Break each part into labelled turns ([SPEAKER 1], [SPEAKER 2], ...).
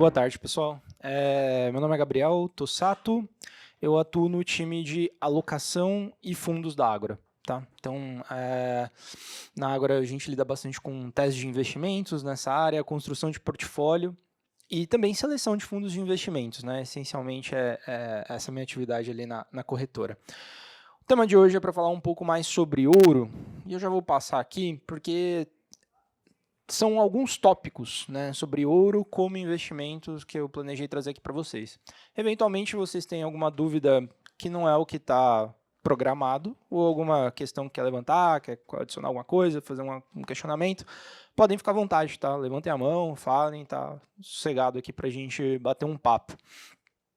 [SPEAKER 1] Boa tarde, pessoal. Meu nome é Gabriel Tossato, eu atuo no time de alocação e fundos da Ágora. Tá? Então, na Ágora a gente lida bastante com tese de investimentos nessa área, construção de portfólio e também seleção de fundos de investimentos. Né? Essencialmente é essa minha atividade ali na corretora. O tema de hoje é para falar um pouco mais sobre ouro, e eu já vou passar aqui porque são alguns tópicos, né, sobre ouro como investimentos que eu planejei trazer aqui para vocês. Eventualmente, vocês têm alguma dúvida que não é o que está programado, ou alguma questão que quer levantar, quer adicionar alguma coisa, fazer um questionamento, podem ficar à vontade, tá? Levantem a mão, falem, tá sossegado aqui para a gente bater um papo.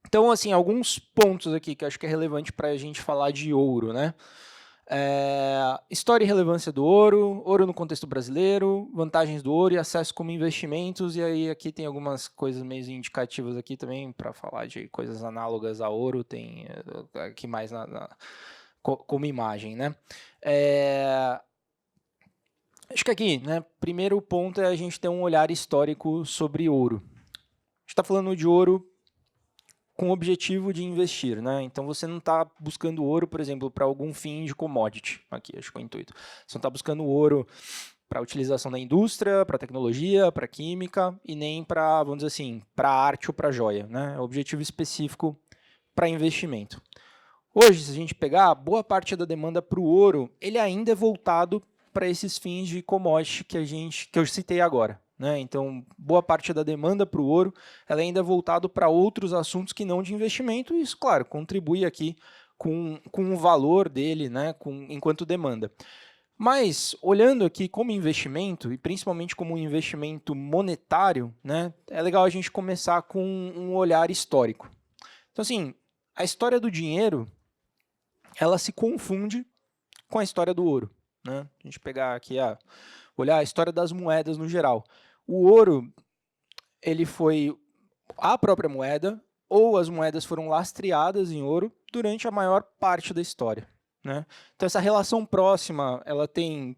[SPEAKER 1] Então, assim, alguns pontos aqui que eu acho que é relevante para a gente falar de ouro, né? História e relevância do ouro, ouro no contexto brasileiro, vantagens do ouro e acesso como investimentos, e aí aqui tem algumas coisas meio indicativas aqui também para falar de coisas análogas a ouro, tem aqui mais como imagem, né? Acho que aqui, né, primeiro ponto é a gente ter um olhar histórico sobre ouro. A gente está falando de ouro com o objetivo de investir, né? Então você não está buscando ouro, por exemplo, para algum fim de commodity, aqui acho que é o intuito. Você não está buscando ouro para utilização na indústria, para tecnologia, para química e nem para, vamos dizer assim, para arte ou para joia, né? É um objetivo específico para investimento. Hoje, se a gente pegar, boa parte da demanda para o ouro, ele ainda é voltado para esses fins de commodity que eu citei agora. Né? Então, boa parte da demanda para o ouro ela ainda é voltado para outros assuntos que não de investimento, e isso, claro, contribui aqui com o valor dele, né, enquanto demanda. Mas, olhando aqui como investimento, e principalmente como um investimento monetário, né, é legal a gente começar com um olhar histórico. Então, assim, a história do dinheiro ela se confunde com a história do ouro. Né? A gente pegar aqui, olhar a história das moedas no geral. O ouro ele foi a própria moeda, ou as moedas foram lastreadas em ouro durante a maior parte da história. Né? Então, essa relação próxima ela tem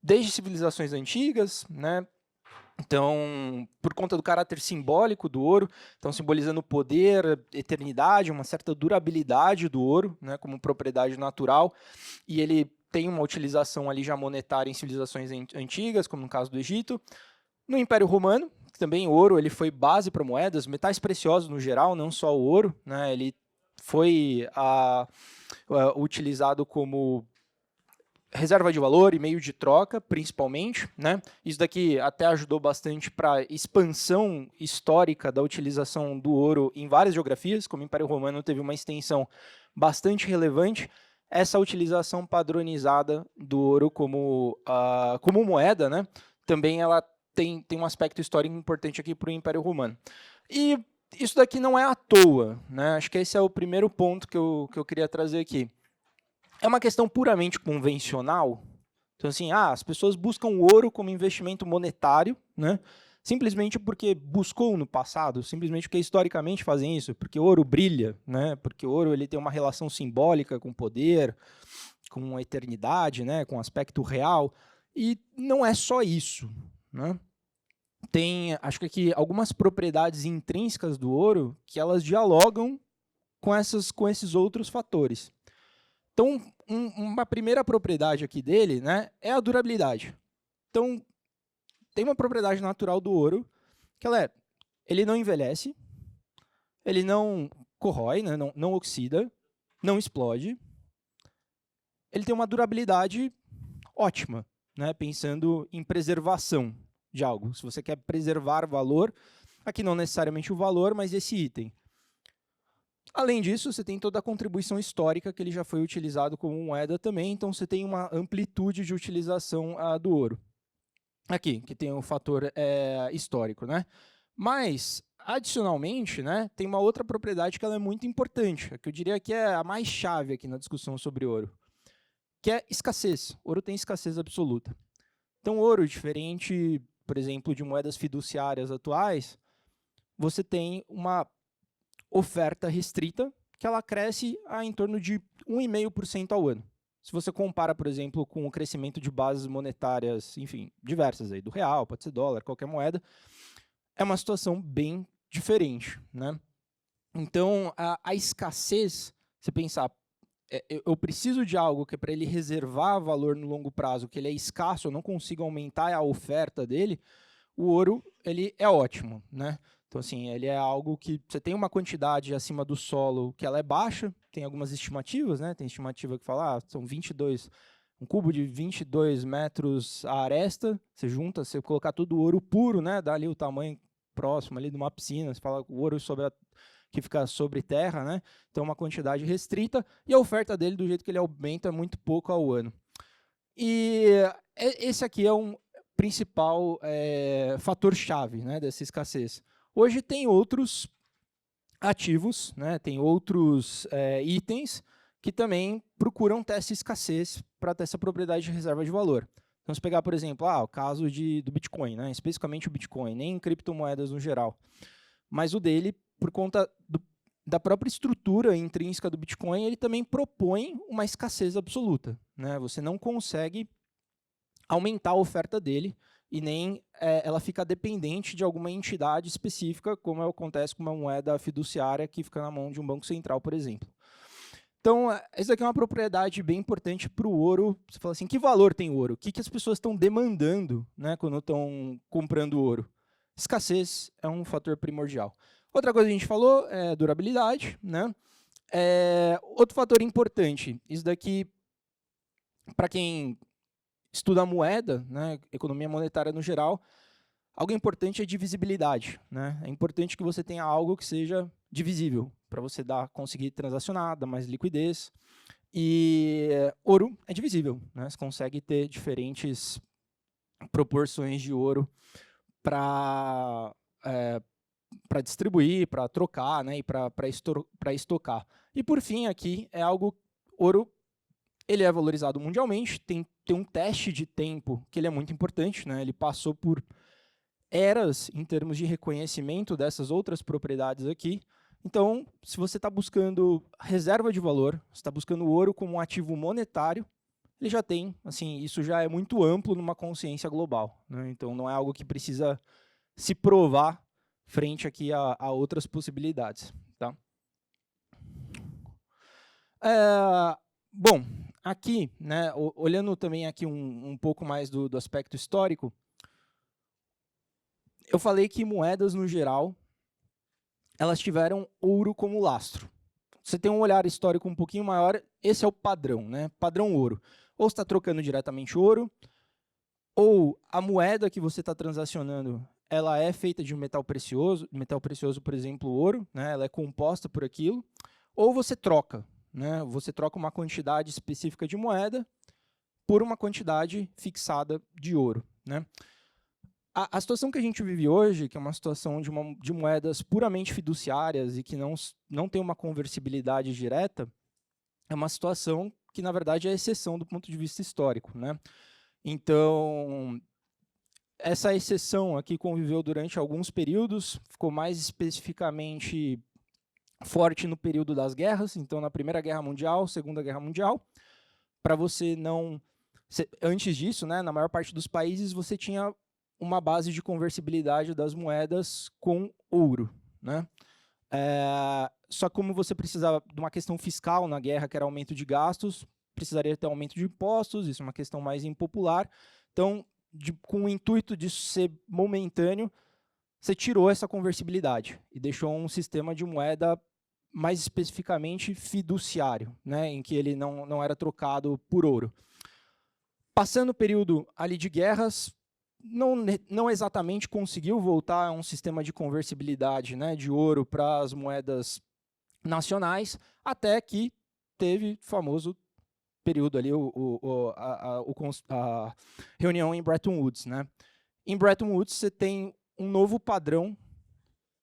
[SPEAKER 1] desde civilizações antigas, né? Então, por conta do caráter simbólico do ouro, então simbolizando poder, eternidade, uma certa durabilidade do ouro, né, como propriedade natural, e ele tem uma utilização ali já monetária em civilizações antigas, como no caso do Egito. No Império Romano, também o ouro ele foi base para moedas, metais preciosos no geral, não só o ouro, né, ele foi utilizado como reserva de valor e meio de troca, principalmente. Né? Isso daqui até ajudou bastante para a expansão histórica da utilização do ouro em várias geografias, como o Império Romano teve uma extensão bastante relevante. Essa utilização padronizada do ouro como moeda, né? Também ela tem um aspecto histórico importante aqui para o Império Romano. E isso daqui não é à toa. Né? Acho que esse é o primeiro ponto que eu queria trazer aqui. É uma questão puramente convencional. Então, assim, as pessoas buscam o ouro como investimento monetário, né? Simplesmente porque buscou no passado, simplesmente porque historicamente fazem isso, porque o ouro brilha, né? Porque o ouro ele tem uma relação simbólica com poder, com a eternidade, né? Com o aspecto real. E não é só isso. Né? Tem, acho que aqui, algumas propriedades intrínsecas do ouro que elas dialogam com esses outros fatores. Então, uma primeira propriedade aqui dele, né, é a durabilidade. Então, tem uma propriedade natural do ouro, que ele não envelhece, ele não corrói, né, não oxida, não explode. Ele tem uma durabilidade ótima, né, pensando em preservação de algo. Se você quer preservar valor, aqui não necessariamente o valor, mas esse item. Além disso, você tem toda a contribuição histórica que ele já foi utilizado como moeda também, então você tem uma amplitude de utilização do ouro. Aqui, que tem o fator histórico. Né? Mas, adicionalmente, né, tem uma outra propriedade que ela é muito importante, que eu diria que é a mais chave aqui na discussão sobre ouro, que é escassez. Ouro tem escassez absoluta. Então, ouro, diferente, por exemplo, de moedas fiduciárias atuais, você tem uma oferta restrita, que ela cresce em torno de 1,5% ao ano. Se você compara, por exemplo, com o crescimento de bases monetárias, enfim, diversas, aí, do real, pode ser dólar, qualquer moeda, é uma situação bem diferente, né? Então, a escassez, você pensar, eu preciso de algo que é para ele reservar valor no longo prazo, que ele é escasso, eu não consigo aumentar a oferta dele, o ouro ele é ótimo, né? Então, assim, ele é algo que você tem uma quantidade acima do solo que ela é baixa, tem algumas estimativas, né? Tem estimativa que fala, são 22, um cubo de 22 metros a aresta, você junta, você colocar todo o ouro puro, né? Dá ali o tamanho próximo ali de uma piscina, você fala o ouro que fica sobre terra, né? Então, uma quantidade restrita, e a oferta dele, do jeito que ele aumenta, é muito pouco ao ano. E esse aqui é um principal fator-chave, né, dessa escassez. Hoje tem outros ativos, né, tem outros itens que também procuram ter essa escassez para ter essa propriedade de reserva de valor. Vamos pegar, por exemplo, o caso do Bitcoin, né, especificamente o Bitcoin, nem criptomoedas no geral. Mas o dele, por conta da própria estrutura intrínseca do Bitcoin, ele também propõe uma escassez absoluta, né? Você não consegue aumentar a oferta dele e nem ela fica dependente de alguma entidade específica, como acontece com uma moeda fiduciária que fica na mão de um banco central, por exemplo. Então, essa aqui é uma propriedade bem importante para o ouro. Você fala assim, que valor tem o ouro? O que as pessoas estão demandando, né, quando estão comprando ouro? Escassez é um fator primordial. Outra coisa que a gente falou é durabilidade, né? Outro fator importante, isso daqui, para quem estuda a moeda, né, economia monetária no geral, algo importante é divisibilidade, né? É importante que você tenha algo que seja divisível, para você conseguir transacionar, dar mais liquidez. E ouro é divisível, né? Você consegue ter diferentes proporções de ouro para distribuir, para trocar, né, e para estocar. E por fim aqui ouro, ele é valorizado mundialmente, tem um teste de tempo que ele é muito importante, né? Ele passou por eras em termos de reconhecimento dessas outras propriedades aqui. Então, se você está buscando reserva de valor, você está buscando ouro como um ativo monetário, ele já tem, assim, isso já é muito amplo numa consciência global, né? Então, não é algo que precisa se provar frente aqui a outras possibilidades, tá? Bom, aqui, né, olhando também aqui um pouco mais do aspecto histórico, eu falei que moedas, no geral, elas tiveram ouro como lastro. Você tem um olhar histórico um pouquinho maior, esse é o padrão, né? Padrão ouro. Ou você está trocando diretamente ouro, ou a moeda que você está transacionando, ela é feita de um metal precioso, por exemplo, ouro, né? Ela é composta por aquilo, ou você troca, né? Você troca uma quantidade específica de moeda por uma quantidade fixada de ouro, né? A situação que a gente vive hoje, que é uma situação de moedas puramente fiduciárias e que não tem uma conversibilidade direta, é uma situação que, na verdade, é exceção do ponto de vista histórico, né? Então, essa exceção aqui conviveu durante alguns períodos, ficou mais especificamente forte no período das guerras, então na Primeira Guerra Mundial, Segunda Guerra Mundial. Para você não... Antes disso, né, na maior parte dos países, você tinha uma base de conversibilidade das moedas com ouro, né? Só que como você precisava de uma questão fiscal na guerra, que era aumento de gastos, precisaria ter aumento de impostos, isso é uma questão mais impopular. Então, com o intuito disso ser momentâneo, você tirou essa conversibilidade e deixou um sistema de moeda mais especificamente fiduciário, né, em que ele não era trocado por ouro. Passando o período ali de guerras, não exatamente conseguiu voltar a um sistema de conversibilidade, né, de ouro para as moedas nacionais, até que teve o famoso período ali, a reunião em Bretton Woods, né? Em Bretton Woods você tem um novo padrão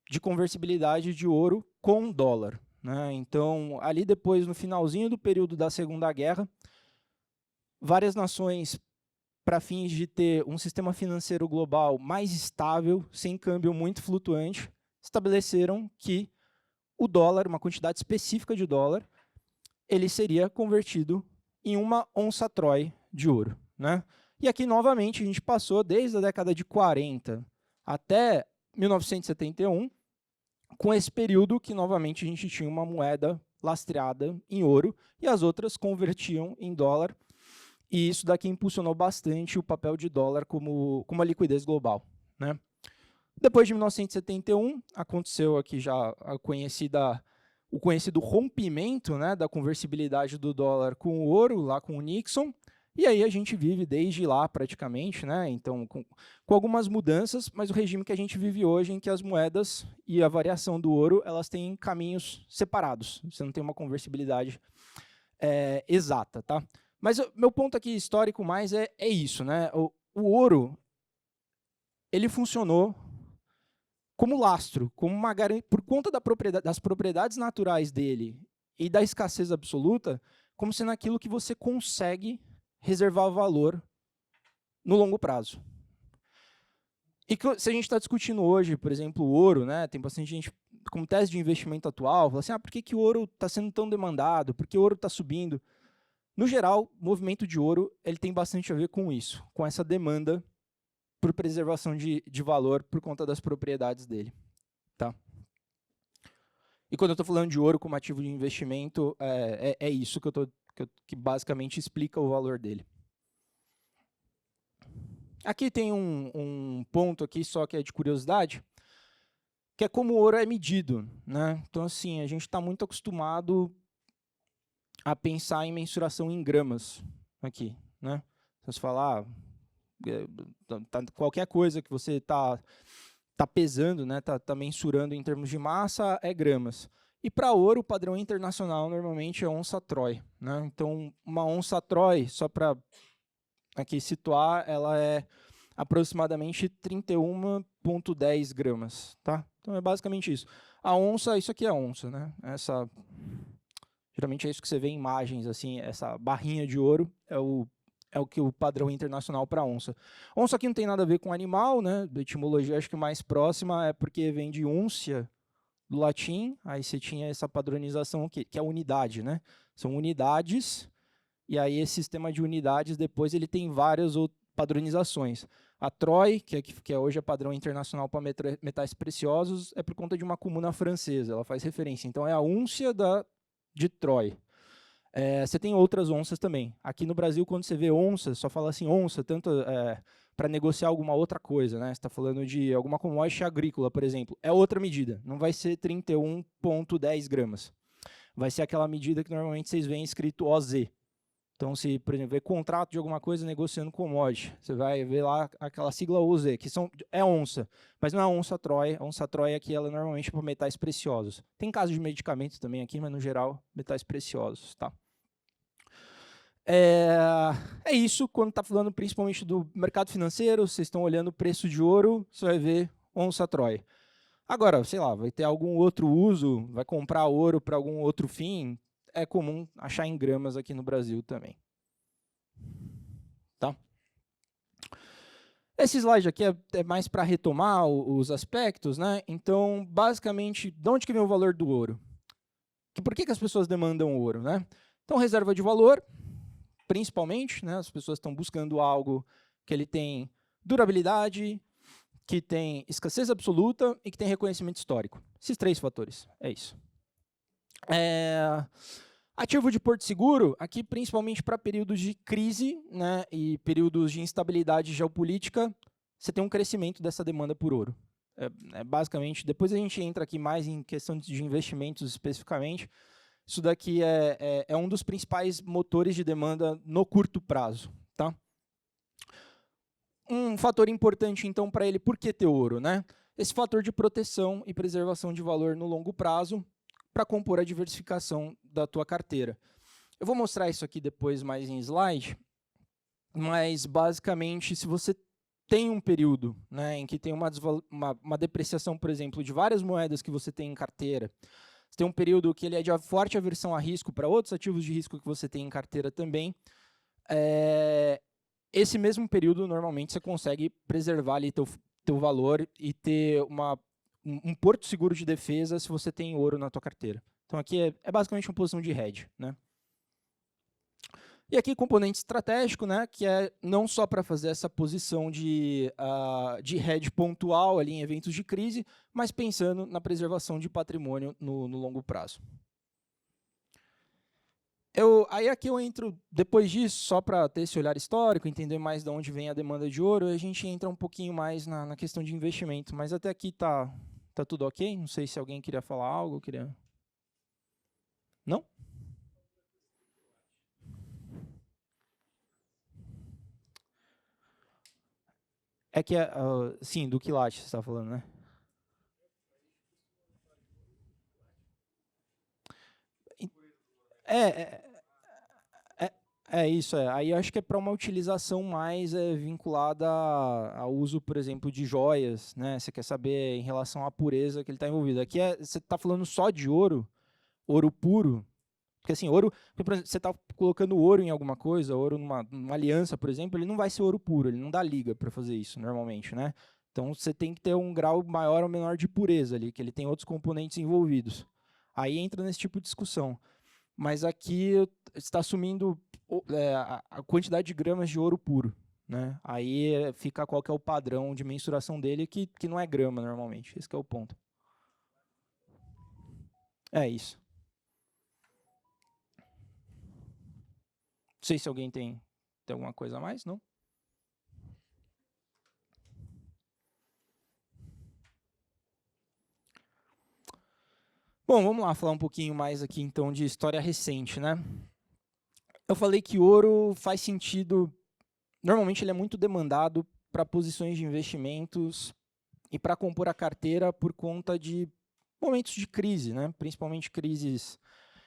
[SPEAKER 1] de conversibilidade de ouro com dólar, né? Então, ali depois, no finalzinho do período da Segunda Guerra, várias nações, para fins de ter um sistema financeiro global mais estável, sem câmbio muito flutuante, estabeleceram que o dólar, uma quantidade específica de dólar, ele seria convertido em uma onça Troy de ouro, né? E aqui, novamente, a gente passou desde a década de 40 até 1971, com esse período que, novamente, a gente tinha uma moeda lastreada em ouro e as outras convertiam em dólar. E isso daqui impulsionou bastante o papel de dólar como a liquidez global, né? Depois de 1971, aconteceu aqui já o conhecido rompimento, né, da conversibilidade do dólar com o ouro, lá com o Nixon, e aí a gente vive desde lá praticamente, né, então com algumas mudanças, mas o regime que a gente vive hoje em que as moedas e a variação do ouro, elas têm caminhos separados, você não tem uma conversibilidade exata, tá? Mas meu ponto aqui histórico mais é isso, né, o ouro, ele funcionou como lastro, como uma por conta das propriedades naturais dele e da escassez absoluta, como sendo aquilo que você consegue reservar valor no longo prazo. E que, se a gente está discutindo hoje, por exemplo, o ouro, né, tem bastante gente, como tese de investimento atual, fala assim, por que o ouro está sendo tão demandado? Por que o ouro está subindo? No geral, o movimento de ouro ele tem bastante a ver com isso, com essa demanda por preservação de valor por conta das propriedades dele. Tá? E quando eu estou falando de ouro como ativo de investimento, é isso que basicamente explica o valor dele. Aqui tem um ponto aqui só que é de curiosidade, que é como o ouro é medido, né? Então, assim, a gente está muito acostumado a pensar em mensuração em gramas aqui, né? Então, você fala, qualquer coisa que você está pesando, né, tá mensurando em termos de massa, é gramas. E para ouro, o padrão internacional normalmente é onça Troy, né? Então, uma onça Troy, só para aqui situar, ela é aproximadamente 31,10 gramas, tá? Então é basicamente isso. A onça, isso aqui é onça, né? Geralmente é isso que você vê em imagens, assim, essa barrinha de ouro é o que o padrão internacional para onça. Onça aqui não tem nada a ver com animal, né? Da etimologia acho que mais próxima é porque vem de úncia, do latim, aí você tinha essa padronização que é unidade, né? São unidades, e aí esse sistema de unidades depois ele tem várias padronizações. A Troy, que é hoje é padrão internacional para metais preciosos, é por conta de uma comuna francesa, ela faz referência. Então é a úncia de Troy. Você tem outras onças também. Aqui no Brasil, quando você vê onça, só fala assim onça, tanto para negociar alguma outra coisa, né? Você está falando de alguma commodity agrícola, por exemplo. É outra medida, não vai ser 31,10 gramas. Vai ser aquela medida que normalmente vocês veem escrito OZ. Então, se, por exemplo, vê contrato de alguma coisa negociando commodity, você vai ver lá aquela sigla OZ, que é onça, mas não é a onça Troy. A onça Troy aqui ela é normalmente para metais preciosos. Tem casos de medicamentos também aqui, mas no geral, metais preciosos, tá? É isso, quando está falando principalmente do mercado financeiro, vocês estão olhando o preço de ouro, você vai ver onça Troy. Agora, sei lá, vai ter algum outro uso, vai comprar ouro para algum outro fim, é comum achar em gramas aqui no Brasil também. Tá? Esse slide aqui é mais para retomar os aspectos, né? Então, basicamente, de onde que vem o valor do ouro? Por que as pessoas demandam ouro, né? Então, reserva de valor, principalmente, né? As pessoas estão buscando algo que ele tem durabilidade, que tem escassez absoluta e que tem reconhecimento histórico. Esses 3 fatores, é isso. Ativo de porto seguro, aqui principalmente para períodos de crise, né, e períodos de instabilidade geopolítica, você tem um crescimento dessa demanda por ouro. Basicamente, depois a gente entra aqui mais em questão de investimentos especificamente, isso daqui é um dos principais motores de demanda no curto prazo. Tá? Um fator importante, então, para ele, por que ter ouro? Né? Esse fator de proteção e preservação de valor no longo prazo, para compor a diversificação da tua carteira. Eu vou mostrar isso aqui depois mais em slide, mas basicamente, se você tem um período, né, em que tem uma depreciação, por exemplo, de várias moedas que você tem em carteira, você tem um período que ele é de forte aversão a risco para outros ativos de risco que você tem em carteira também, esse mesmo período, normalmente, você consegue preservar ali teu valor e ter um porto seguro de defesa se você tem ouro na tua carteira. Então, aqui é basicamente uma posição de hedge, né? E aqui componente estratégico, né, que é não só para fazer essa posição de hedge pontual ali em eventos de crise, mas pensando na preservação de patrimônio no longo prazo. Aí aqui eu entro, depois disso, só para ter esse olhar histórico, entender mais de onde vem a demanda de ouro, a gente entra um pouquinho mais na questão de investimento, mas até aqui tá tudo ok? Não sei se alguém queria falar algo, queria... Não? É que, sim, do quilate você está falando, né? É, é isso. Aí eu acho que é para uma utilização mais vinculada ao uso, por exemplo, de joias, né? Você quer saber em relação à pureza que ele está envolvido. Aqui você está falando só de ouro, ouro puro, porque assim, ouro, por exemplo, você está colocando ouro em alguma coisa, ouro numa aliança, por exemplo, ele não vai ser ouro puro, ele não dá liga para fazer isso normalmente, né? Então você tem que ter um grau maior ou menor de pureza ali, que ele tem outros componentes envolvidos. Aí entra nesse tipo de discussão. Mas aqui está assumindo a quantidade de gramas de ouro puro, né? Aí fica qual que é o padrão de mensuração dele, que não é grama normalmente. Esse que é o ponto. É isso. Não sei se alguém tem alguma coisa a mais, não? Bom, vamos lá falar um pouquinho mais aqui então de história recente, né? Eu falei que ouro faz sentido, normalmente ele é muito demandado para posições de investimentos e para compor a carteira por conta de momentos de crise, né? Principalmente crises,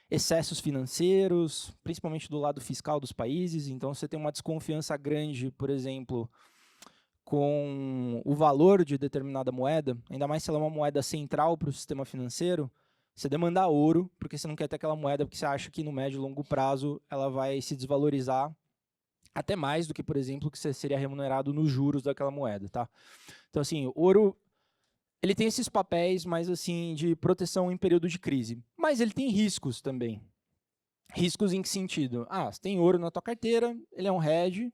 [SPEAKER 1] excessos financeiros, principalmente do lado fiscal dos países. Então, você tem uma desconfiança grande, por exemplo, com o valor de determinada moeda, ainda mais se ela é uma moeda central para o sistema financeiro, você demanda ouro, porque você não quer ter aquela moeda porque você acha que no médio e longo prazo ela vai se desvalorizar até mais do que, por exemplo, que você seria remunerado nos juros daquela moeda, tá? Então, assim, ouro, ele tem esses papéis mais assim de proteção em período de crise, mas ele tem riscos também. Riscos em que sentido? Você tem ouro na tua carteira, ele é um hedge,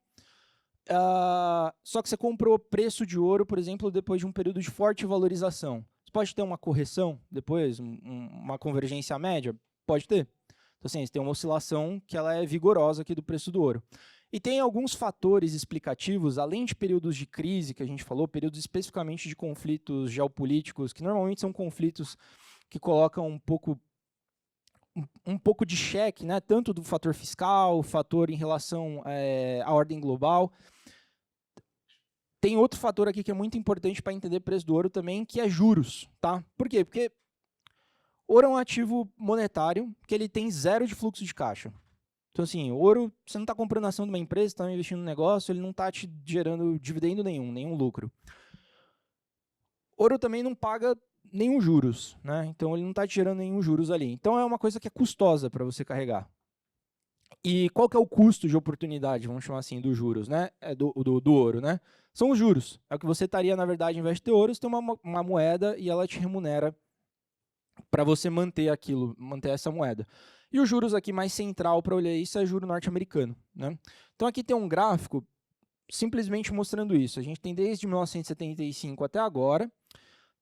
[SPEAKER 1] só que você comprou preço de ouro, por exemplo, depois de um período de forte valorização. Você pode ter uma correção depois, uma convergência média? Pode ter. Então, assim, você tem uma oscilação que ela é vigorosa aqui do preço do ouro. E tem alguns fatores explicativos, além de períodos de crise, que a gente falou, períodos especificamente de conflitos geopolíticos, que normalmente são conflitos que colocam um pouco de cheque, né, tanto do fator fiscal, fator em relação à ordem global. Tem outro fator aqui que é muito importante para entender o preço do ouro também, que é juros. Tá? Por quê? Porque ouro é um ativo monetário que ele tem zero de fluxo de caixa. Então, assim, ouro, você não está comprando ação de uma empresa, está investindo no negócio, ele não está te gerando dividendo nenhum lucro. Ouro também não paga nenhum juros, né? Então, ele não está te gerando nenhum juros ali. Então, é uma coisa que é custosa para você carregar. E qual que é o custo de oportunidade, vamos chamar assim, dos juros, né? Do ouro, né? São os juros. É o que você estaria, na verdade, em vez de ter ouro, você tem uma moeda e ela te remunera para você manter aquilo, manter essa moeda. E os juros aqui mais central para olhar isso é juro norte-americano, né? Então aqui tem um gráfico simplesmente mostrando isso. A gente tem desde 1975 até agora,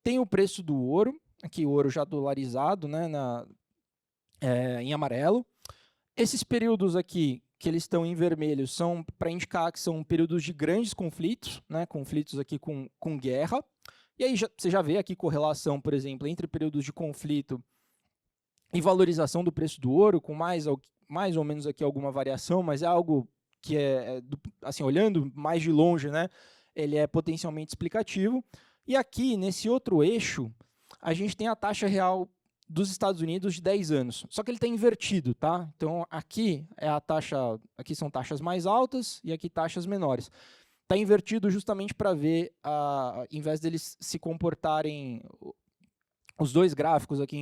[SPEAKER 1] tem o preço do ouro, aqui o ouro já dolarizado, né, em amarelo. Esses períodos aqui, que eles estão em vermelho, são para indicar que são períodos de grandes conflitos, né, conflitos aqui com guerra. E aí você já vê aqui correlação, por exemplo, entre períodos de conflito e valorização do preço do ouro, com mais ou menos aqui alguma variação, mas é algo que assim, olhando mais de longe, né, ele é potencialmente explicativo. E aqui, nesse outro eixo, a gente tem a taxa real dos Estados Unidos de 10 anos. Só que ele está invertido, tá? Então, aqui é a taxa, aqui são taxas mais altas e aqui taxas menores. Está invertido justamente para ver, em vez deles se comportarem, os dois gráficos aqui,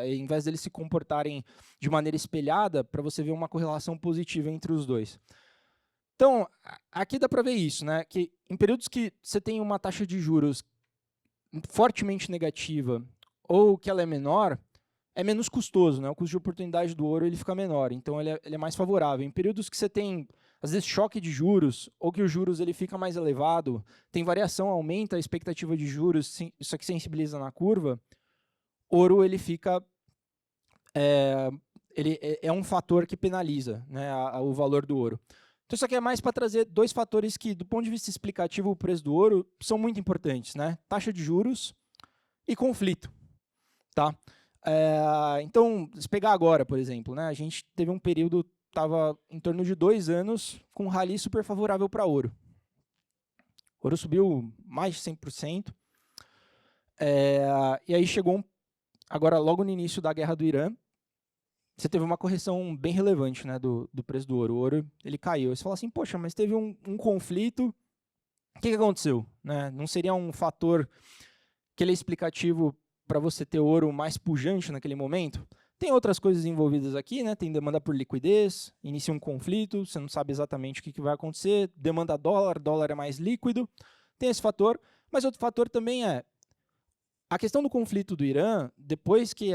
[SPEAKER 1] em vez deles se comportarem de maneira espelhada, para você ver uma correlação positiva entre os dois. Então, aqui dá para ver isso, né? Que em períodos que você tem uma taxa de juros fortemente negativa ou que ela é menor, é menos custoso, né? O custo de oportunidade do ouro ele fica menor, então ele é mais favorável. Em períodos que você tem, às vezes, choque de juros, ou que os juros ele fica mais elevado, tem variação, aumenta a expectativa de juros, isso aqui sensibiliza na curva, ouro ele fica... ele é um fator que penaliza, né, o valor do ouro. Então, isso aqui é mais para trazer dois fatores que, do ponto de vista explicativo, o preço do ouro são muito importantes, né? Taxa de juros e conflito. Tá? Então, se pegar agora, por exemplo, né, a gente teve um período, estava em torno de 2 anos, com um rally super favorável para ouro. O ouro subiu mais de 100%. E aí chegou, agora logo no início da guerra do Irã, você teve uma correção bem relevante, né, do preço do ouro. O ouro ele caiu. Aí você fala assim, poxa, mas teve um conflito, o que aconteceu? Né? Não seria um fator que ele é explicativo para você ter ouro mais pujante naquele momento? Tem outras coisas envolvidas aqui, né? Tem demanda por liquidez, inicia um conflito, você não sabe exatamente o que vai acontecer, demanda dólar, dólar é mais líquido, tem esse fator, mas outro fator também é a questão do conflito do Irã, depois que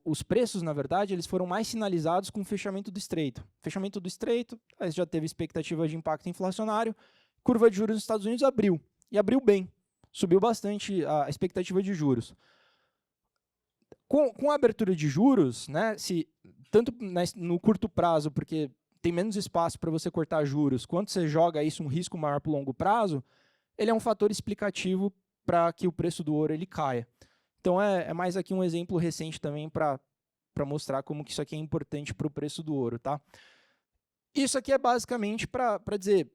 [SPEAKER 1] os preços, na verdade, eles foram mais sinalizados com o fechamento do Estreito. Fechamento do Estreito, aí já teve expectativa de impacto inflacionário, curva de juros nos Estados Unidos abriu, e abriu bem, subiu bastante a expectativa de juros. Com a abertura de juros, né, tanto no curto prazo, porque tem menos espaço para você cortar juros, quanto você joga isso um risco maior para o longo prazo, ele é um fator explicativo para que o preço do ouro ele caia. Então, é mais aqui um exemplo recente também para mostrar como que isso aqui é importante para o preço do ouro. Tá? Isso aqui é basicamente para dizer,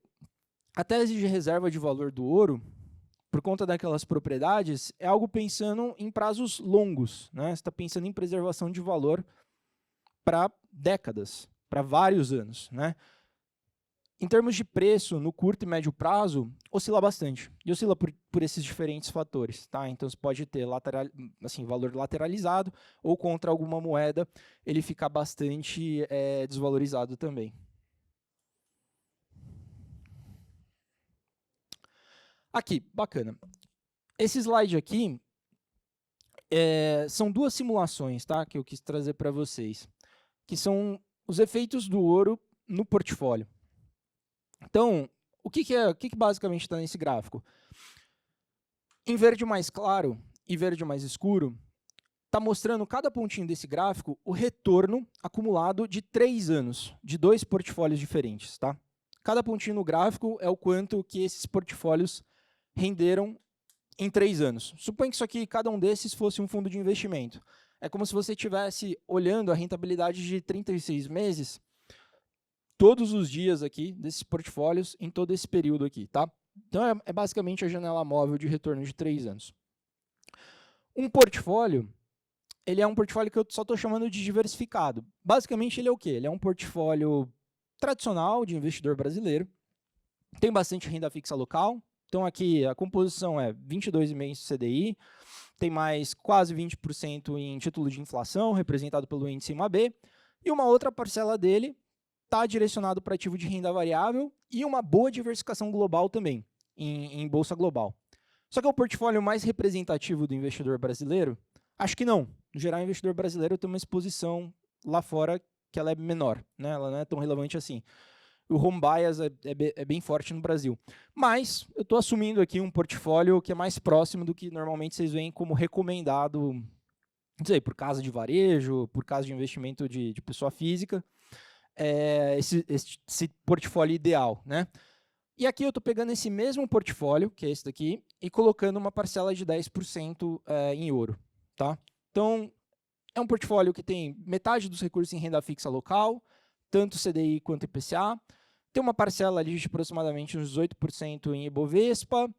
[SPEAKER 1] a tese de reserva de valor do ouro, por conta daquelas propriedades, é algo pensando em prazos longos. Né? Você está pensando em preservação de valor para décadas, para vários anos. Né? Em termos de preço, no curto e médio prazo, oscila bastante. E oscila por esses diferentes fatores. Tá? Então, você pode ter valor lateralizado, ou contra alguma moeda, ele fica bastante desvalorizado também. Aqui, bacana. Esse slide aqui são duas simulações, tá, que eu quis trazer para vocês, que são os efeitos do ouro no portfólio. Então, o que basicamente está nesse gráfico? Em verde mais claro e verde mais escuro, está mostrando cada pontinho desse gráfico o retorno acumulado de 3 anos, de 2 portfólios diferentes. Tá? Cada pontinho no gráfico é o quanto que esses portfólios renderam em 3 anos. Suponha que isso aqui, cada um desses fosse um fundo de investimento. É como se você estivesse olhando a rentabilidade de 36 meses, todos os dias aqui desses portfólios, em todo esse período aqui. Tá? Então, é basicamente a janela móvel de retorno de 3 anos. Um portfólio, ele é um portfólio que eu só estou chamando de diversificado. Basicamente, ele é o quê? Ele é um portfólio tradicional de investidor brasileiro, tem bastante renda fixa local. Então, aqui a composição é 22,5% CDI, tem mais quase 20% em título de inflação, representado pelo índice IMAB, e uma outra parcela dele está direcionado para ativo de renda variável e uma boa diversificação global também, em bolsa global. Só que é o portfólio mais representativo do investidor brasileiro? Acho que não. No geral, o investidor brasileiro tem uma exposição lá fora que ela é menor, né? Ela não é tão relevante assim. O home bias é bem forte no Brasil. Mas eu estou assumindo aqui um portfólio que é mais próximo do que normalmente vocês veem como recomendado, não sei, por casa de varejo, por casa de investimento de pessoa física, esse portfólio ideal. Né? E aqui eu estou pegando esse mesmo portfólio, que é esse daqui, e colocando uma parcela de 10% em ouro. Tá? Então, é um portfólio que tem metade dos recursos em renda fixa local, tanto CDI quanto IPCA, tem uma parcela ali de aproximadamente uns 18% em Ibovespa,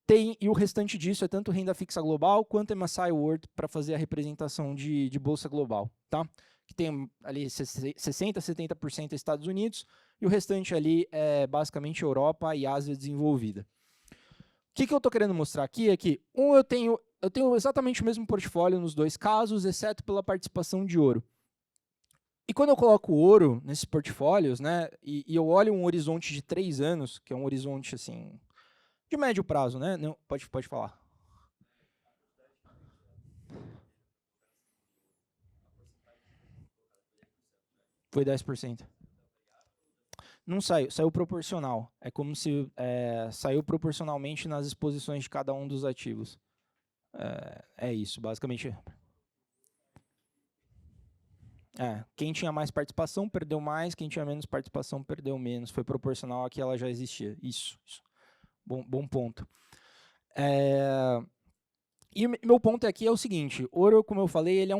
[SPEAKER 1] e o restante disso é tanto renda fixa global quanto MSCI World para fazer a representação de bolsa global. Tá? Que tem ali 60%, 70% Estados Unidos, e o restante ali é basicamente Europa e Ásia desenvolvida. O que eu estou querendo mostrar aqui é que, eu tenho exatamente o mesmo portfólio nos dois casos, exceto pela participação de ouro. E quando eu coloco ouro nesses portfólios, né, e eu olho um horizonte de 3 anos, que é um horizonte assim, de médio prazo, né? Não, pode falar. Foi 10%. Não saiu, saiu proporcional. É como se saiu proporcionalmente nas exposições de cada um dos ativos. É isso, basicamente. Quem tinha mais participação perdeu mais, quem tinha menos participação perdeu menos. Foi proporcional a que ela já existia. Isso. Bom ponto. E meu ponto aqui é o seguinte: ouro, como eu falei, ele é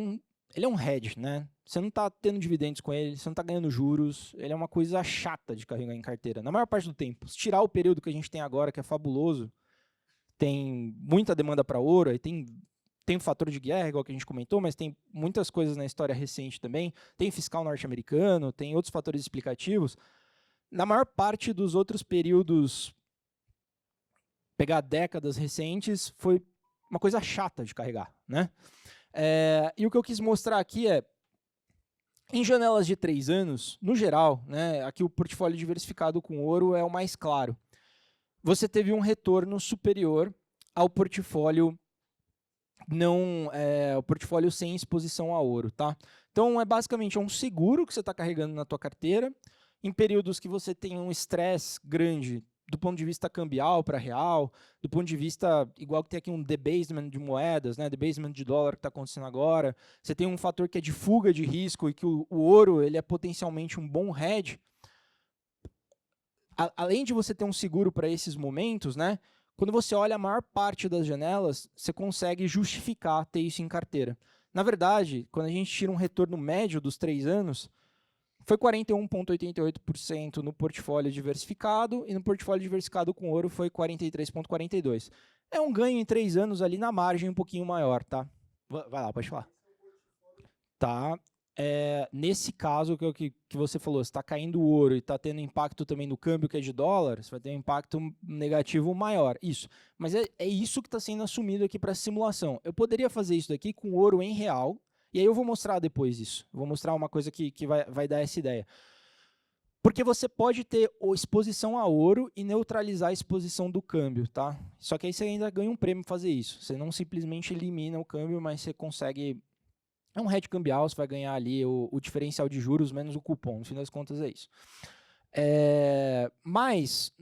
[SPEAKER 1] um hedge, né? Você não está tendo dividendos com ele, você não está ganhando juros, ele é uma coisa chata de carregar em carteira, na maior parte do tempo. Se tirar o período que a gente tem agora, que é fabuloso, tem muita demanda para ouro, e tem o fator de guerra, igual que a gente comentou, mas tem muitas coisas na história recente também, tem fiscal norte-americano, tem outros fatores explicativos. Na maior parte dos outros períodos, pegar décadas recentes, foi uma coisa chata de carregar, né? E o que eu quis mostrar aqui é, em janelas de 3 anos, no geral, né, aqui o portfólio diversificado com ouro é o mais claro. Você teve um retorno superior ao portfólio o portfólio sem exposição a ouro, tá? Então, basicamente um seguro que você está carregando na tua carteira. Em períodos que você tem um estresse grande do ponto de vista cambial para real, do ponto de vista, igual que tem aqui um debasement de moedas, né, debasement de dólar que está acontecendo agora, você tem um fator que é de fuga de risco e que o ouro ele é potencialmente um bom hedge. Além de você ter um seguro para esses momentos, né, quando você olha a maior parte das janelas, você consegue justificar ter isso em carteira. Na verdade, quando a gente tira um retorno médio dos 3 anos, foi 41,88% no portfólio diversificado, e no portfólio diversificado com ouro foi 43,42%. É um ganho em 3 anos ali na margem um pouquinho maior, tá? Vai lá, pode falar. Tá. Nesse caso que você falou, se está caindo o ouro e está tendo impacto também no câmbio que é de dólar, você vai ter um impacto negativo maior. Isso. Mas é isso que está sendo assumido aqui para a simulação. Eu poderia fazer isso daqui com ouro em real, e aí eu vou mostrar depois isso. Vou mostrar uma coisa que vai dar essa ideia. Porque você pode ter exposição a ouro e neutralizar a exposição do câmbio, tá? Só que aí você ainda ganha um prêmio para fazer isso. Você não simplesmente elimina o câmbio, mas você consegue... É um hedge cambial, você vai ganhar ali o diferencial de juros menos o cupom. No fim das contas é isso. Mas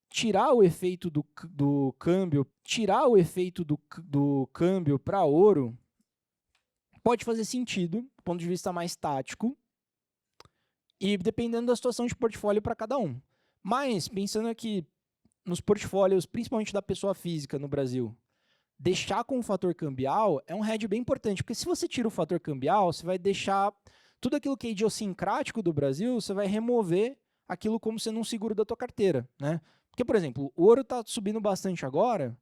[SPEAKER 1] tirar o efeito do câmbio, tirar o efeito do câmbio para ouro pode fazer sentido, do ponto de vista mais tático, e dependendo da situação de portfólio para cada um. Mas, pensando aqui nos portfólios, principalmente da pessoa física no Brasil, deixar com o fator cambial é um hedge bem importante, porque se você tira o fator cambial, você vai deixar tudo aquilo que é idiosincrático do Brasil, você vai remover aquilo como sendo um seguro da tua carteira, né? Porque, por exemplo, o ouro está subindo bastante agora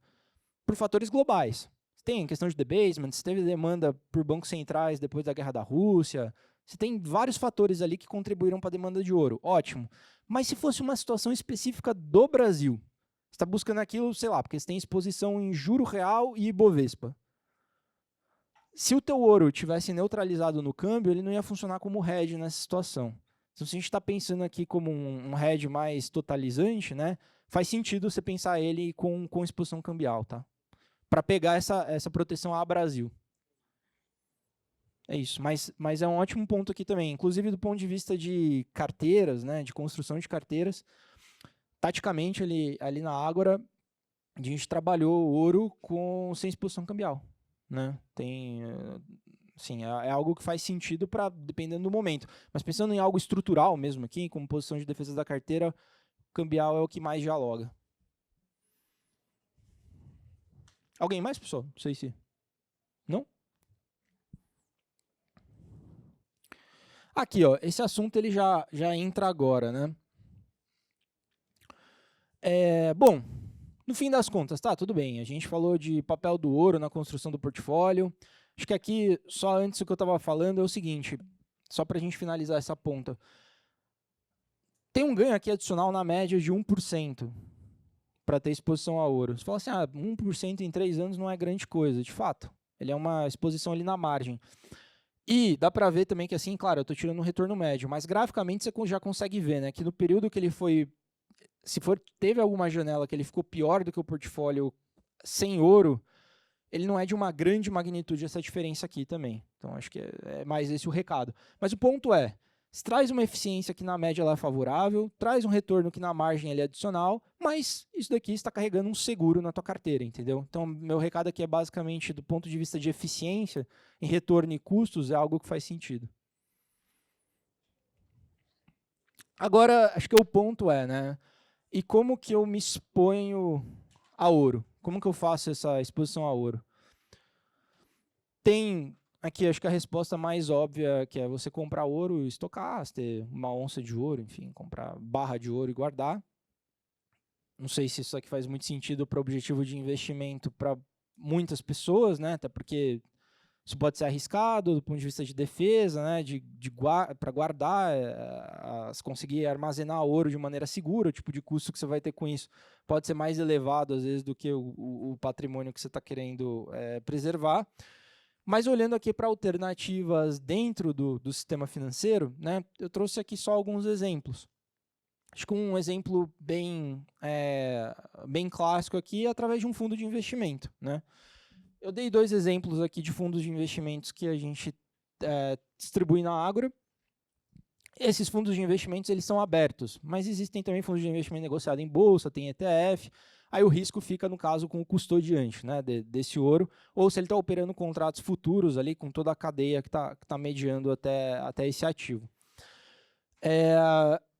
[SPEAKER 1] por fatores globais. Tem questão de debasement, você teve demanda por bancos centrais depois da guerra da Rússia, você tem vários fatores ali que contribuíram para a demanda de ouro, ótimo. Mas se fosse uma situação específica do Brasil, você está buscando aquilo, sei lá, porque você tem exposição em juro real e Ibovespa. Se o teu ouro tivesse neutralizado no câmbio, ele não ia funcionar como hedge nessa situação. Então, se a gente está pensando aqui como um hedge mais totalizante, né, faz sentido você pensar ele com exposição cambial, tá? Para pegar essa proteção a Brasil. É isso, mas é um ótimo ponto aqui também, inclusive do ponto de vista de carteiras, né, de construção de carteiras. Taticamente, ali na Ágora, a gente trabalhou o ouro sem exposição cambial, né? Assim, é algo que faz sentido dependendo do momento. Mas pensando em algo estrutural mesmo aqui, como posição de defesa da carteira, cambial é o que mais dialoga. Alguém mais, pessoal? Não sei se... Não? Aqui, ó, esse assunto ele já entra agora, né? Bom, no fim das contas, tá, tudo bem. A gente falou de papel do ouro na construção do portfólio. Acho que aqui, só antes do que eu estava falando, é o seguinte, só para a gente finalizar essa ponta. Tem um ganho aqui adicional na média de 1% para ter exposição a ouro. Você fala assim, 1% em 3 anos não é grande coisa. De fato, ele é uma exposição ali na margem. E dá para ver também que, assim, claro, eu estou tirando um retorno médio, mas graficamente você já consegue ver, né, que no período que ele foi... teve alguma janela que ele ficou pior do que o portfólio sem ouro, ele não é de uma grande magnitude essa diferença aqui também. Então, acho que é mais esse o recado. Mas o ponto é, traz uma eficiência que na média ela é favorável, traz um retorno que na margem ele é adicional, mas isso daqui está carregando um seguro na tua carteira, entendeu? Então, meu recado aqui é basicamente do ponto de vista de eficiência, em retorno e custos, é algo que faz sentido. Agora, acho que o ponto é, né? E como que eu me exponho a ouro? Como que eu faço essa exposição a ouro? Tem aqui, acho que a resposta mais óbvia, que é você comprar ouro e estocar, ter uma onça de ouro, enfim, comprar barra de ouro e guardar. Não sei se isso aqui faz muito sentido para o objetivo de investimento para muitas pessoas, né? Até porque isso pode ser arriscado do ponto de vista de defesa, né? Para guardar, conseguir armazenar ouro de maneira segura, o tipo de custo que você vai ter com isso pode ser mais elevado, às vezes, do que o patrimônio que você está querendo preservar. Mas olhando aqui para alternativas dentro do sistema financeiro, né, eu trouxe aqui só alguns exemplos. Acho que um exemplo bem clássico aqui é através de um fundo de investimento, né? Eu dei 2 exemplos aqui de fundos de investimentos que a gente distribui na Ágora. Esses fundos de investimentos eles são abertos, mas existem também fundos de investimento negociados em bolsa, tem ETF. Aí o risco fica, no caso, com o custodiante, né, desse ouro, ou se ele está operando contratos futuros ali com toda a cadeia que tá mediando até esse ativo.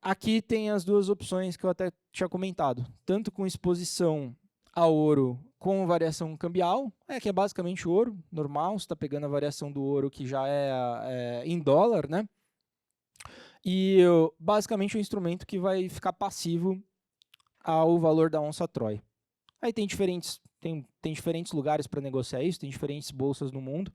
[SPEAKER 1] Aqui tem as 2 opções que eu até tinha comentado, tanto com exposição a ouro com variação cambial, que é basicamente ouro normal, você está pegando a variação do ouro que já é em dólar, né? E basicamente um instrumento que vai ficar passivo ao valor da onça Troy. Aí tem diferentes lugares para negociar isso, tem diferentes bolsas no mundo.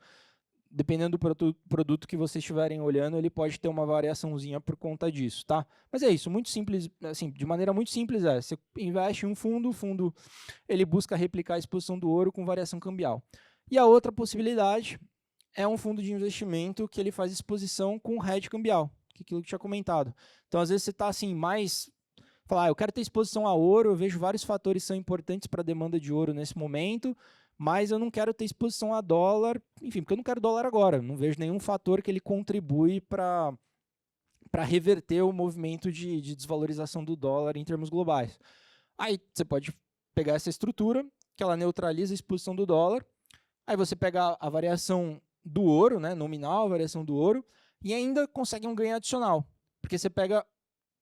[SPEAKER 1] Dependendo do produto que vocês estiverem olhando, ele pode ter uma variaçãozinha por conta disso, tá? Mas é isso, muito simples, assim, de maneira muito simples você investe em um fundo, o fundo ele busca replicar a exposição do ouro com variação cambial. E a outra possibilidade é um fundo de investimento que ele faz exposição com hedge cambial, que é aquilo que eu tinha comentado. Então, às vezes você está assim, mais... Falar, eu quero ter exposição a ouro, eu vejo vários fatores que são importantes para a demanda de ouro nesse momento, mas eu não quero ter exposição a dólar, enfim, porque eu não quero dólar agora, não vejo nenhum fator que ele contribui para reverter o movimento de desvalorização do dólar em termos globais. Aí você pode pegar essa estrutura, que ela neutraliza a exposição do dólar, aí você pega a variação do ouro, né, nominal, a variação do ouro, e ainda consegue um ganho adicional, porque você pega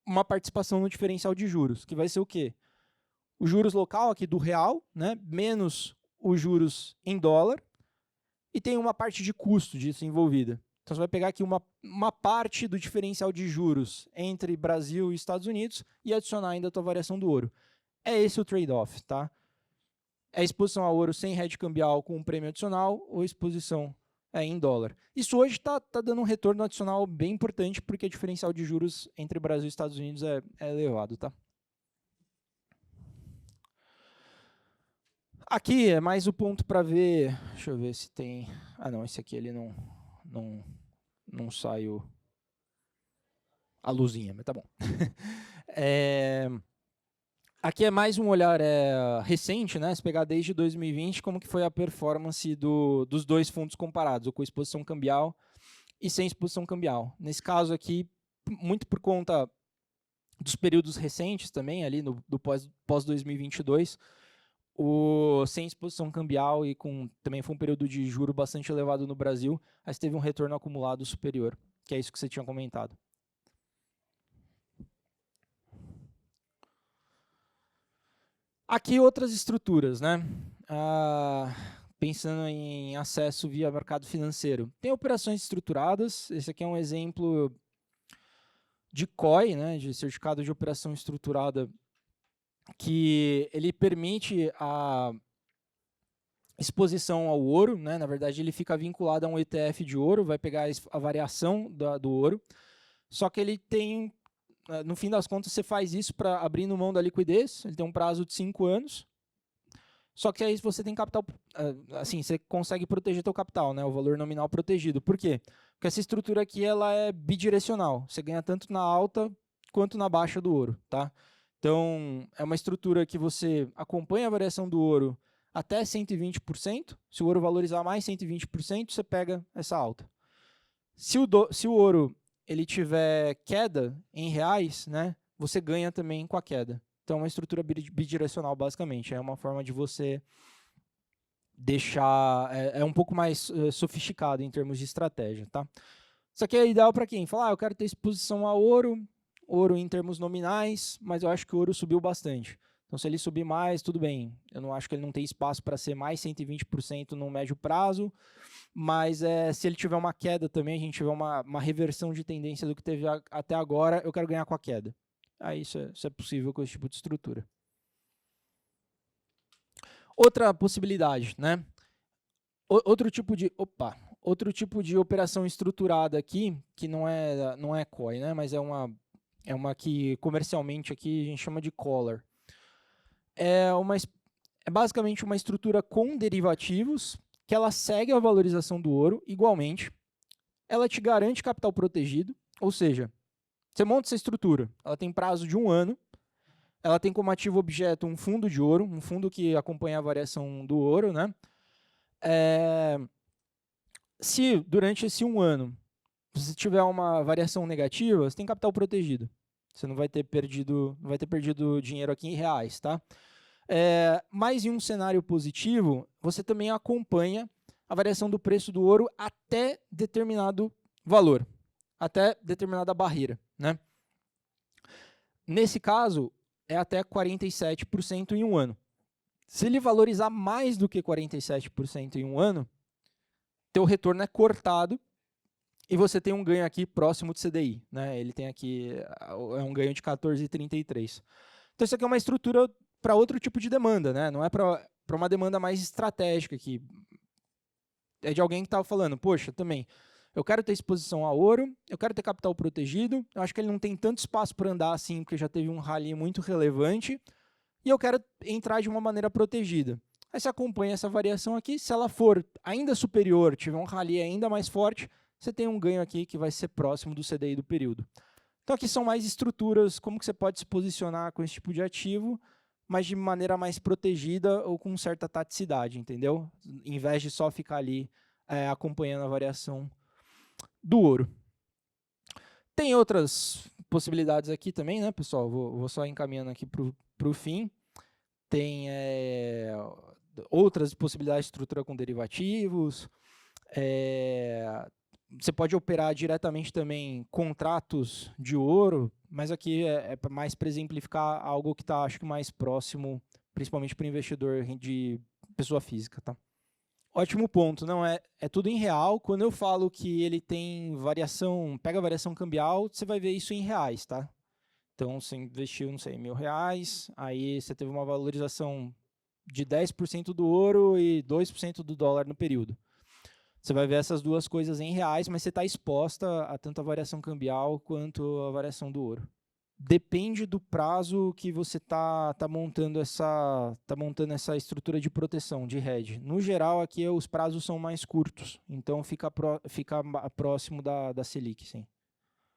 [SPEAKER 1] uma participação no diferencial de juros, que vai ser o quê? Os juros local aqui do real, né, menos os juros em dólar, e tem uma parte de custo disso envolvida. Então, você vai pegar aqui uma parte do diferencial de juros entre Brasil e Estados Unidos e adicionar ainda a tua variação do ouro. É esse o trade-off, tá? É exposição ao ouro sem hedge cambial com um prêmio adicional ou exposição em dólar. Isso hoje está dando um retorno adicional bem importante porque o diferencial de juros entre Brasil e Estados Unidos é elevado, tá? Aqui é mais o ponto para ver. Deixa eu ver se tem. Ah, não, esse aqui ele não saiu a luzinha, mas tá bom. Aqui é mais um olhar recente, né? Se pegar desde 2020, como que foi a performance dos 2 fundos comparados, com exposição cambial e sem exposição cambial. Nesse caso aqui, muito por conta dos períodos recentes também, ali do pós-2022, o sem exposição cambial e também foi um período de juro bastante elevado no Brasil, mas teve um retorno acumulado superior, que é isso que você tinha comentado. Aqui outras estruturas, né? Pensando em acesso via mercado financeiro. Tem operações estruturadas, esse aqui é um exemplo de COI, né, de certificado de operação estruturada, que ele permite a exposição ao ouro, né? Na verdade ele fica vinculado a um ETF de ouro, vai pegar a variação do ouro, só que ele tem, no fim das contas, você faz isso para abrindo mão da liquidez, ele tem um prazo de 5 anos, só que aí você tem capital, assim, você consegue proteger seu capital, né? O valor nominal protegido. Por quê? Porque essa estrutura aqui ela é bidirecional, você ganha tanto na alta quanto na baixa do ouro, tá? Então, é uma estrutura que você acompanha a variação do ouro até 120%, se o ouro valorizar mais 120%, você pega essa alta. Se o ouro ele tiver queda em reais, né, você ganha também com a queda. Então, é uma estrutura bidirecional, basicamente. É uma forma de você deixar... É um pouco mais sofisticado em termos de estratégia, tá? Isso aqui é ideal para quem? Fala, eu quero ter exposição a ouro, ouro em termos nominais, mas eu acho que o ouro subiu bastante. Então, se ele subir mais, tudo bem. Eu não acho que ele não tem espaço para ser mais 120% no médio prazo, mas se ele tiver uma queda também, a gente tiver uma reversão de tendência do que teve até agora, eu quero ganhar com a queda. Aí isso é possível com esse tipo de estrutura. Outra possibilidade, né? Outro tipo de operação estruturada aqui, que não é COI, né? Mas é uma que comercialmente aqui a gente chama de collar. É basicamente uma estrutura com derivativos que ela segue a valorização do ouro igualmente. Ela te garante capital protegido, ou seja, você monta essa estrutura, ela tem prazo de 1 ano, ela tem como ativo objeto um fundo de ouro, um fundo que acompanha a variação do ouro, né? Se durante esse 1 ano você tiver uma variação negativa, você tem capital protegido. Você não vai ter perdido dinheiro aqui em reais, tá? Mas em um cenário positivo, você também acompanha a variação do preço do ouro até determinado valor, até determinada barreira, né? Nesse caso, é até 47% em 1 ano. Se ele valorizar mais do que 47% em 1 ano, teu retorno é cortado e você tem um ganho aqui próximo do CDI, né? Ele tem aqui um ganho de 14,33. Então isso aqui é uma estrutura para outro tipo de demanda, né? Não é para uma demanda mais estratégica que é de alguém que estava falando, poxa, também eu quero ter exposição a ouro, eu quero ter capital protegido, eu acho que ele não tem tanto espaço para andar assim, porque já teve um rally muito relevante, e eu quero entrar de uma maneira protegida. Aí você acompanha essa variação aqui, se ela for ainda superior, tiver um rally ainda mais forte, você tem um ganho aqui que vai ser próximo do CDI do período. Então aqui são mais estruturas, como que você pode se posicionar com esse tipo de ativo, mas de maneira mais protegida ou com certa taticidade, entendeu? Em vez de só ficar ali acompanhando a variação do ouro. Tem outras possibilidades aqui também, né, pessoal? Vou só encaminhando aqui para o fim. Tem outras possibilidades de estrutura com derivativos. Você pode operar diretamente também contratos de ouro, mas aqui é mais para exemplificar algo que está, acho que, mais próximo, principalmente para o investidor de pessoa física, tá? Ótimo ponto. Não, é tudo em real. Quando eu falo que ele tem variação, pega a variação cambial, você vai ver isso em reais, tá? Então, você investiu, não sei, R$1.000, aí você teve uma valorização de 10% do ouro e 2% do dólar no período. Você vai ver essas duas coisas em reais, mas você está exposta a tanto a variação cambial quanto a variação do ouro. Depende do prazo que você está montando essa estrutura de proteção, de hedge. No geral, aqui os prazos são mais curtos, então fica próximo da Selic, sim.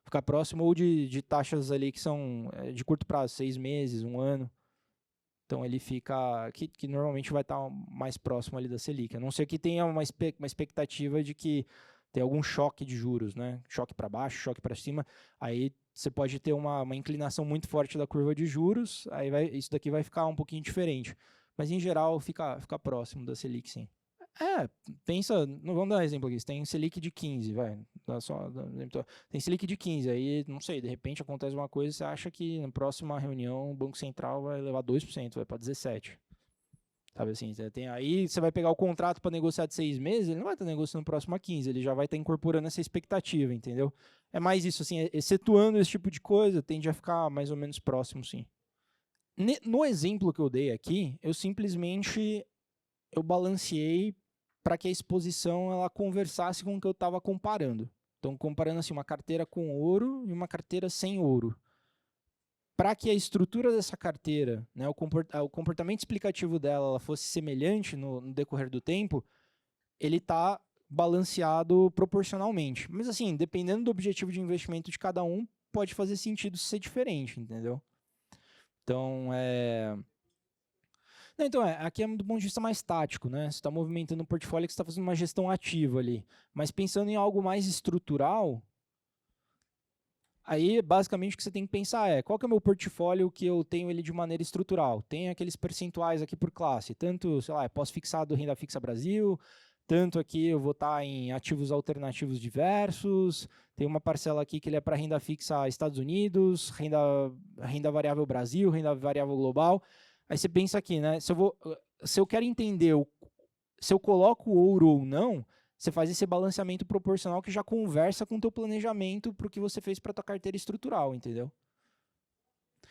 [SPEAKER 1] Fica próximo ou de taxas ali que são de curto prazo, 6 meses, 1 ano. Então ele fica, que normalmente vai estar mais próximo ali da Selic. A não ser que tenha uma expectativa de que tem algum choque de juros, né? Choque para baixo, choque para cima. Aí você pode ter uma inclinação muito forte da curva de juros, aí isso daqui vai ficar um pouquinho diferente. Mas em geral fica próximo da Selic, sim. Pensa, não vamos dar um exemplo aqui, você tem Selic de 15, vai, tem Selic de 15, aí, não sei, de repente acontece uma coisa, você acha que na próxima reunião o Banco Central vai levar 2%, vai para 17%. Sabe assim, aí você vai pegar o contrato para negociar de 6 meses, ele não vai estar negociando no próximo a 15, ele já vai estar incorporando essa expectativa, entendeu? É mais isso, assim, excetuando esse tipo de coisa, tende a ficar mais ou menos próximo, sim. No exemplo que eu dei aqui, eu simplesmente balanceei para que a exposição ela conversasse com o que eu estava comparando. Então, comparando assim, uma carteira com ouro e uma carteira sem ouro. Para que a estrutura dessa carteira, né, o comportamento explicativo dela ela fosse semelhante no decorrer do tempo, ele está balanceado proporcionalmente. Mas assim, dependendo do objetivo de investimento de cada um, pode fazer sentido ser diferente, entendeu? Então, Então, aqui é do ponto de vista mais tático, né? Você está movimentando um portfólio que você está fazendo uma gestão ativa ali. Mas pensando em algo mais estrutural, Aí, basicamente, o que você tem que pensar é, qual que é o meu portfólio que eu tenho ele de maneira estrutural? Tem aqueles percentuais aqui por classe, tanto, sei lá, pós-fixado renda fixa Brasil, tanto aqui eu vou estar em ativos alternativos diversos, tem uma parcela aqui que ele é para renda fixa Estados Unidos, renda variável Brasil, renda variável global. Aí você pensa aqui, né? Se eu quero entender se eu coloco ouro ou não, você faz esse balanceamento proporcional que já conversa com o teu planejamento para o que você fez para a tua carteira estrutural, entendeu?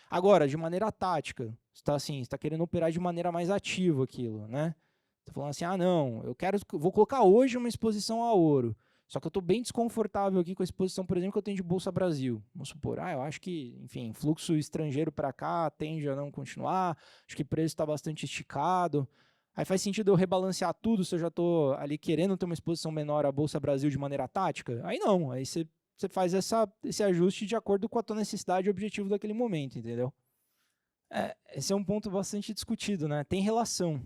[SPEAKER 1] Agora, de maneira tática, você está assim, você tá querendo operar de maneira mais ativa aquilo, né? Tá falando assim, ah não, vou colocar hoje uma exposição a ouro. Só que eu estou bem desconfortável aqui com a exposição, por exemplo, que eu tenho de Bolsa Brasil. Vamos supor, eu acho que, enfim, fluxo estrangeiro para cá tende a não continuar, acho que o preço está bastante esticado. Aí faz sentido eu rebalancear tudo se eu já estou ali querendo ter uma exposição menor à Bolsa Brasil de maneira tática? Aí não, aí você faz esse ajuste de acordo com a tua necessidade e objetivo daquele momento, entendeu? Esse é um ponto bastante discutido, né? Tem relação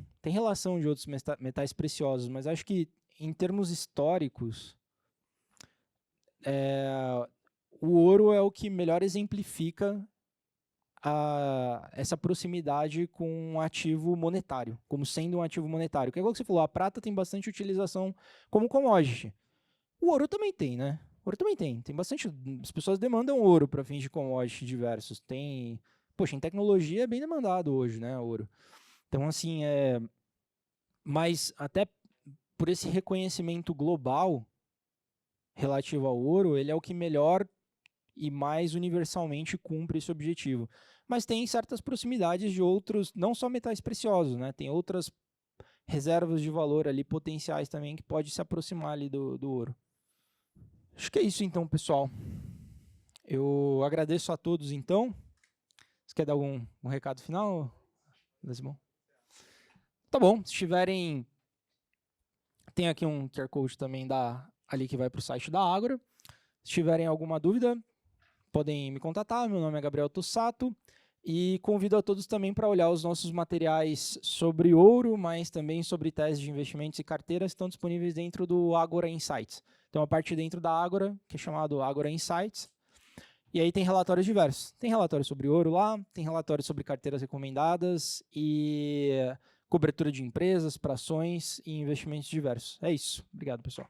[SPEAKER 1] de outros metais preciosos, mas acho que em termos históricos, o ouro é o que melhor exemplifica essa proximidade com um ativo monetário, como sendo um ativo monetário. Que é igual que você falou, a prata tem bastante utilização como commodity. O ouro também tem, né? O ouro também tem. Tem bastante. As pessoas demandam ouro para fins de commodity diversos. Poxa, em tecnologia é bem demandado hoje, né? Ouro. Então, assim, mas até por esse reconhecimento global relativo ao ouro, ele é o que melhor e mais universalmente cumpre esse objetivo. Mas tem certas proximidades de outros, não só metais preciosos, né? Tem outras reservas de valor ali potenciais também que pode se aproximar ali do ouro. Acho que é isso então, pessoal. Eu agradeço a todos então. Você quer dar algum recado final, Desimão? Tá bom, se tiverem... Tem aqui um QR Code também ali que vai para o site da Ágora. Se tiverem alguma dúvida, podem me contatar. Meu nome é Gabriel Tussato. E convido a todos também para olhar os nossos materiais sobre ouro, mas também sobre teses de investimentos e carteiras que estão disponíveis dentro do Ágora Insights. Tem uma parte dentro da Ágora, que é chamado Ágora Insights. E aí tem relatórios diversos. Tem relatório sobre ouro lá, tem relatório sobre carteiras recomendadas e cobertura de empresas para ações e investimentos diversos. É isso. Obrigado, pessoal.